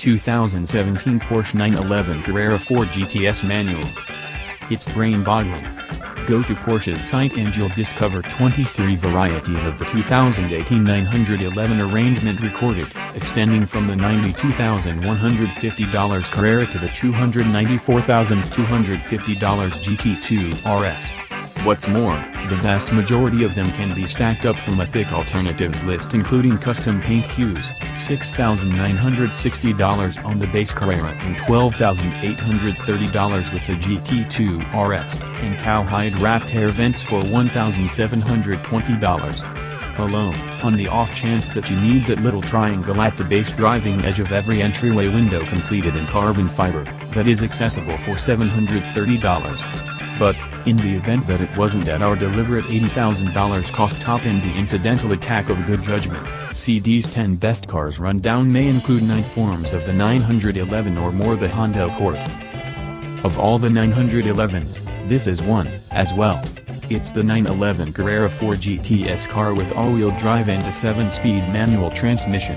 2017 Porsche 911 Carrera 4 GTS Manual. It's brain-boggling. Go to Porsche's site and you'll discover 23 varieties of the 2018 911 arrangement recorded, extending from the $92,150 Carrera to the $294,250 GT2 RS. What's more, the vast majority of them can be stacked up from a thick alternatives list including custom paint hues, $6,960 on the base Carrera and $12,830 with the GT2 RS, and cowhide wrapped air vents for $1,720. Alone, on the off chance that you need that little triangle at the base driving edge of every entryway window completed in carbon fiber, that is accessible for $730. But, in the event that it wasn't at our deliberate $80,000 cost top and the incidental attack of good judgment, CD's 10 best cars rundown may include 9 forms of the 911 or more the Honda Accord. Of all the 911s, this is one, as well. It's the 911 Carrera 4 GTS car with all-wheel drive and a 7-speed manual transmission.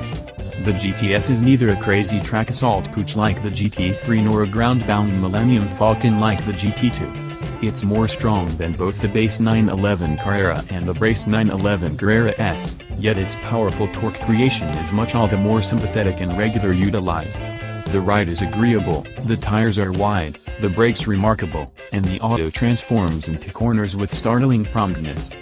The GTS is neither a crazy track assault pooch like the GT3 nor a ground-bound Millennium Falcon like the GT2. It's more strong than both the base 911 Carrera and the base 911 Carrera S, yet its powerful torque creation is much all the more sympathetic and regular utilized. The ride is agreeable, the tires are wide, the brakes remarkable, and the auto transforms into corners with startling promptness.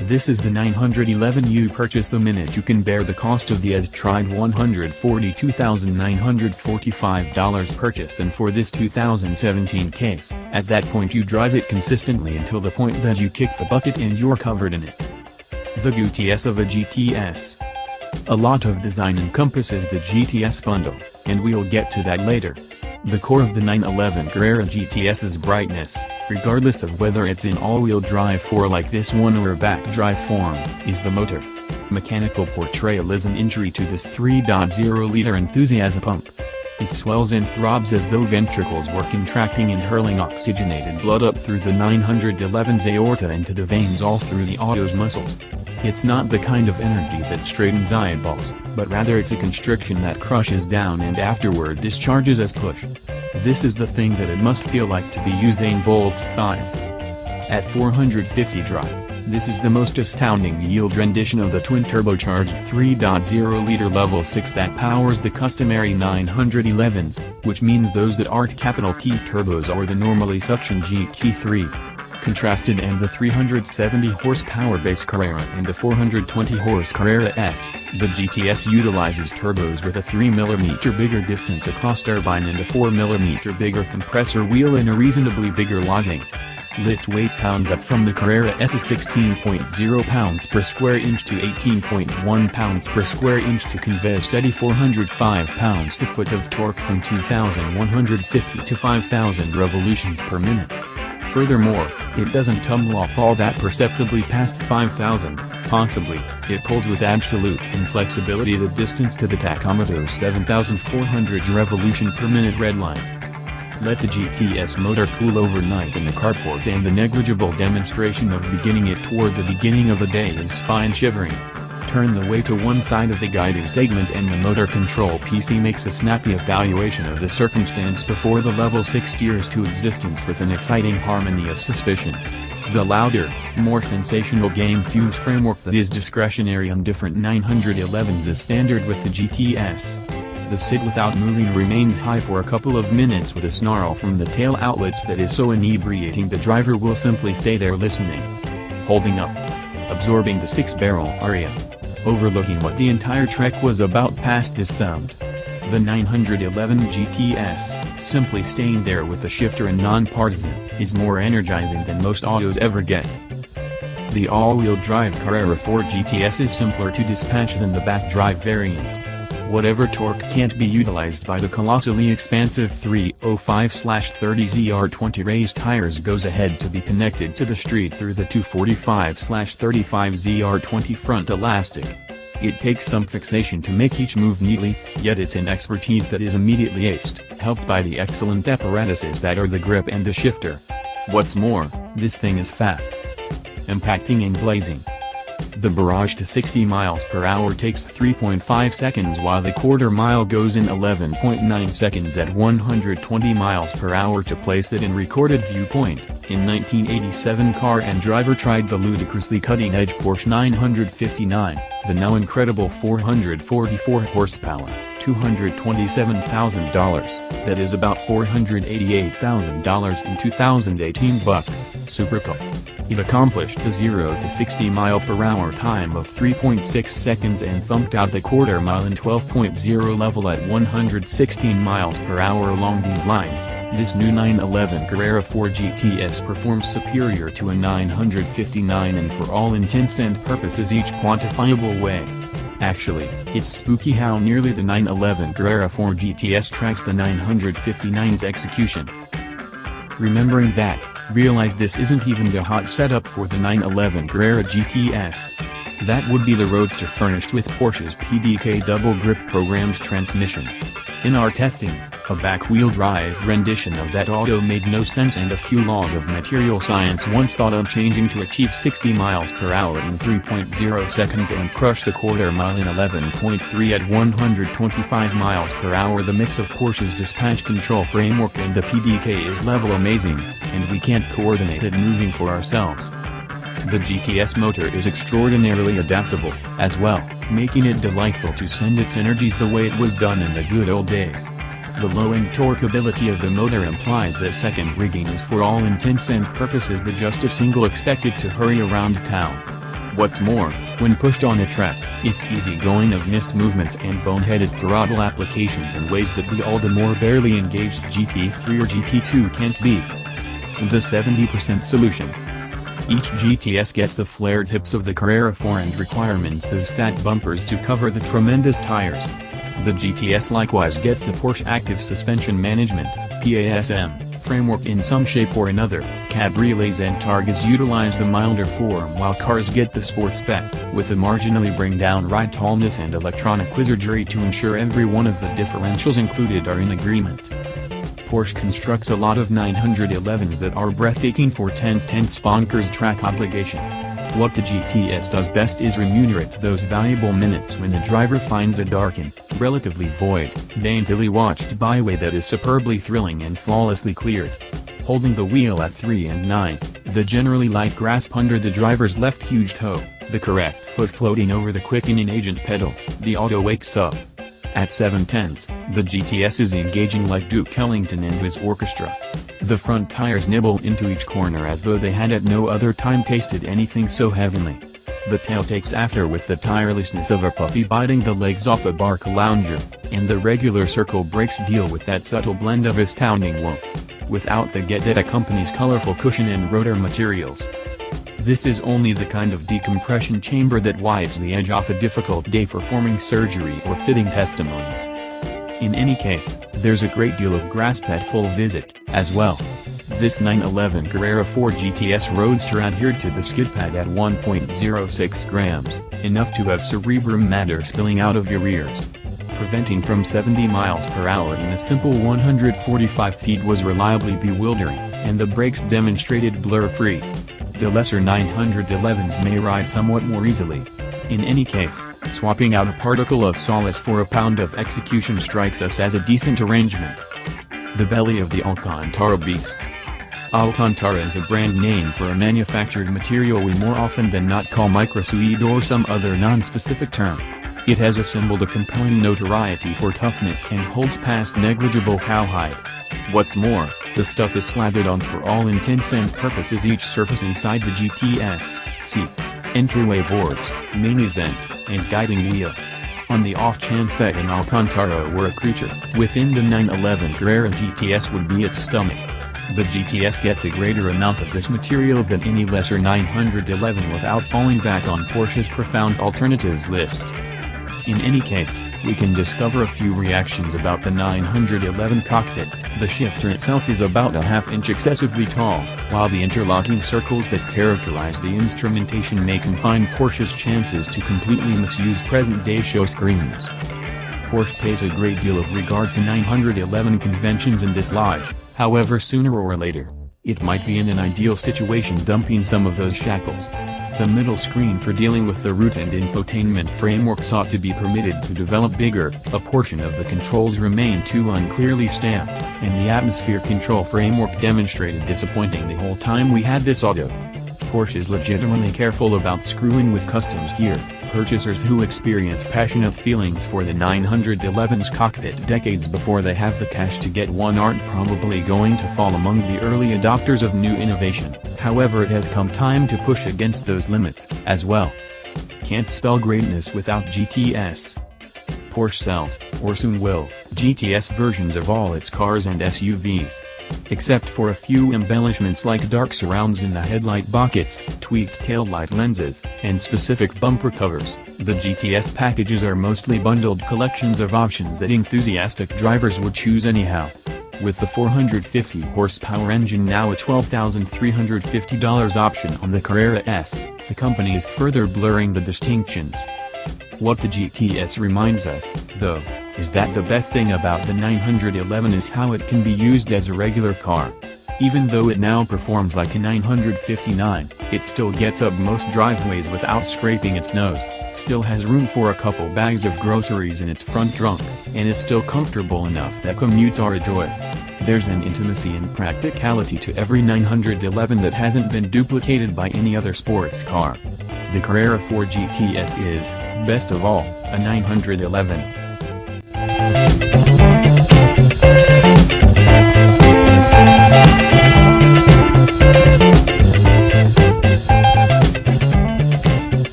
This is the 911 you purchase the minute you can bear the cost of the as-tried $142,945 purchase, and for this 2017 case, at that point you drive it consistently until the point that you kick the bucket and you're covered in it. The GTS of a GTS. A lot of design encompasses the GTS bundle, and we'll get to that later. The core of the 911 Carrera GTS's brightness, regardless of whether it's in all-wheel drive or like this one or a back-drive form, is the motor. Mechanical portrayal is an injury to this 3.0-liter enthusiasm pump. It swells and throbs as though ventricles were contracting and hurling oxygenated blood up through the 911's aorta into the veins all through the auto's muscles. It's not the kind of energy that straightens eyeballs, but rather it's a constriction that crushes down and afterward discharges as push. This is the thing that it must feel like to be Usain Bolt's thighs. At 450 drive, this is the most astounding yield rendition of the twin-turbocharged 3.0-liter Level 6 that powers the customary 911s, which means those that aren't capital T turbos or the normally suction GT3. Contrasted and the 370 horsepower base Carrera and the 420 horse Carrera S, the GTS utilizes turbos with a 3mm bigger distance across turbine and a 4mm bigger compressor wheel and a reasonably bigger lodging. Lift weight pounds up from the Carrera S's 16.0 pounds per square inch to 18.1 pounds per square inch to convey a steady 405 pounds to foot of torque from 2,150 to 5,000 revolutions per minute. Furthermore, it doesn't tumble off all that perceptibly past 5,000, possibly. It pulls with absolute inflexibility the distance to the tachometer's 7,400 revolution per minute redline. Let the GTS motor cool overnight in the carports and the negligible demonstration of beginning it toward the beginning of the day is spine-shivering. Turn the way to one side of the guiding segment and the motor control PC makes a snappy evaluation of the circumstance before the level 6 steers to existence with an exciting harmony of suspicion. The louder, more sensational game fuse framework that is discretionary on different 911s is standard with the GTS. The sit without moving remains high for a couple of minutes with a snarl from the tail outlets that is so inebriating the driver will simply stay there listening. Holding up. Absorbing the 6-barrel area. Overlooking what the entire trek was about past this sound. The 911 GTS, simply staying there with the shifter and non-partisan, is more energizing than most autos ever get. The all-wheel drive Carrera 4 GTS is simpler to dispatch than the back-drive variant. Whatever torque can't be utilized by the colossally expansive 305/30 ZR20 raised tires goes ahead to be connected to the street through the 245/35 ZR20 front elastic. It takes some fixation to make each move neatly, yet it's an expertise that is immediately aced, helped by the excellent apparatuses that are the grip and the shifter. What's more, this thing is fast, impacting and blazing. The barrage to 60 miles per hour takes 3.5 seconds while the quarter mile goes in 11.9 seconds at 120 miles per hour. To place that in recorded viewpoint, in 1987 car and driver tried the ludicrously cutting-edge Porsche 959, the now incredible 444 horsepower, $227,000, that is about $488,000 in 2018 bucks, supercar. It accomplished a 0 to 60 mile per hour time of 3.6 seconds and thumped out the quarter mile in 12.0 level at 116 miles per hour. Along these lines, this new 911 Carrera 4 GTS performs superior to a 959 in for all intents and purposes each quantifiable way. Actually, it's spooky how nearly the 911 Carrera 4 GTS tracks the 959's execution. Remembering that, realize this isn't even the hot setup for the 911 Carrera GTS. That would be the Roadster furnished with Porsche's PDK double grip programmed transmission. In our testing, a back-wheel drive rendition of that auto made no sense, and a few laws of material science once thought of changing to achieve 60 miles per hour in 3.0 seconds and crush the quarter mile in 11.3 at 125 miles per hour. The mix of Porsche's dispatch control framework and the PDK is level amazing, and we can't coordinate it moving for ourselves. The GTS motor is extraordinarily adaptable, as well, making it delightful to send its energies the way it was done in the good old days. The low-end torque ability of the motor implies that second rigging is for all intents and purposes just a single expected to hurry around town. What's more, when pushed on a track, it's easy-going of missed movements and boneheaded throttle applications in ways that the all the more barely engaged GT3 or GT2 can't be. The 70% solution. Each GTS gets the flared hips of the Carrera 4 and requirements those fat bumpers to cover the tremendous tires. The GTS likewise gets the Porsche Active Suspension Management (PASM) framework in some shape or another. Cabriolets and Targas utilize the milder form, while cars get the sport spec, with a marginally bring-down ride tallness and electronic wizardry to ensure every one of the differentials included are in agreement. Porsche constructs a lot of 911s that are breathtaking for 10/10 bonkers track obligation. What the GTS does best is remunerate those valuable minutes when the driver finds a darkened, relatively void, daintily watched byway that is superbly thrilling and flawlessly cleared. Holding the wheel at 3 and 9, the generally light grasp under the driver's left huge toe, the correct foot floating over the quickening agent pedal, the auto wakes up. At 7/10, the GTS is engaging like Duke Ellington and his orchestra. The front tires nibble into each corner as though they had at no other time tasted anything so heavenly. The tail takes after with the tirelessness of a puppy biting the legs off a bark lounger, and the regular circle brakes deal with that subtle blend of astounding woe, without the get that accompanies colorful cushion and rotor materials. This is only the kind of decompression chamber that wipes the edge off a difficult day performing surgery or fitting testimonies. In any case, there's a great deal of grasp at full visit, as well. This 911 Carrera 4 GTS Roadster adhered to the skid pad at 1.06 grams, enough to have cerebrum matter spilling out of your ears. Preventing from 70 miles per hour in a simple 145 feet was reliably bewildering, and the brakes demonstrated blur-free. The lesser 911s may ride somewhat more easily. In any case, swapping out a particle of solace for a pound of execution strikes us as a decent arrangement. The belly of the Alcantara beast. Alcantara is a brand name for a manufactured material we more often than not call microsuede or some other non-specific term. It has assembled a compelling notoriety for toughness and holds past negligible cowhide. What's more, the stuff is slathered on for all intents and purposes each surface inside the GTS, seats, entryway boards, main event, and guiding wheel. On the off chance that an Alcantara were a creature within the 911 Carrera GTS would be its stomach. The GTS gets a greater amount of this material than any lesser 911 without falling back on Porsche's profound alternatives list. In any case, we can discover a few reactions about the 911 cockpit. The shifter itself is about a half-inch excessively tall, while the interlocking circles that characterize the instrumentation may confine Porsche's chances to completely misuse present-day show screens. Porsche pays a great deal of regard to 911 conventions in this lodge, however sooner or later, it might be in an ideal situation dumping some of those shackles. The middle screen for dealing with the root and infotainment framework sought to be permitted to develop bigger, a portion of the controls remained too unclearly stamped, and the atmosphere control framework demonstrated disappointing the whole time we had this auto. Porsche is legitimately careful about screwing with customs gear. Purchasers who experience passionate feelings for the 911's cockpit decades before they have the cash to get one aren't probably going to fall among the early adopters of new innovation. However, it has come time to push against those limits, as well. Can't spell greatness without GTS. Porsche sells, or soon will, GTS versions of all its cars and SUVs. Except for a few embellishments like dark surrounds in the headlight buckets, tweaked taillight lenses, and specific bumper covers, the GTS packages are mostly bundled collections of options that enthusiastic drivers would choose anyhow. With the 450 horsepower engine now a $12,350 option on the Carrera S, the company is further blurring the distinctions. What the GTS reminds us, though, is that the best thing about the 911 is how it can be used as a regular car. Even though it now performs like a 959, it still gets up most driveways without scraping its nose, still has room for a couple bags of groceries in its front trunk, and is still comfortable enough that commutes are a joy. There's an intimacy and practicality to every 911 that hasn't been duplicated by any other sports car. The Carrera 4 GTS is, best of all, a 911.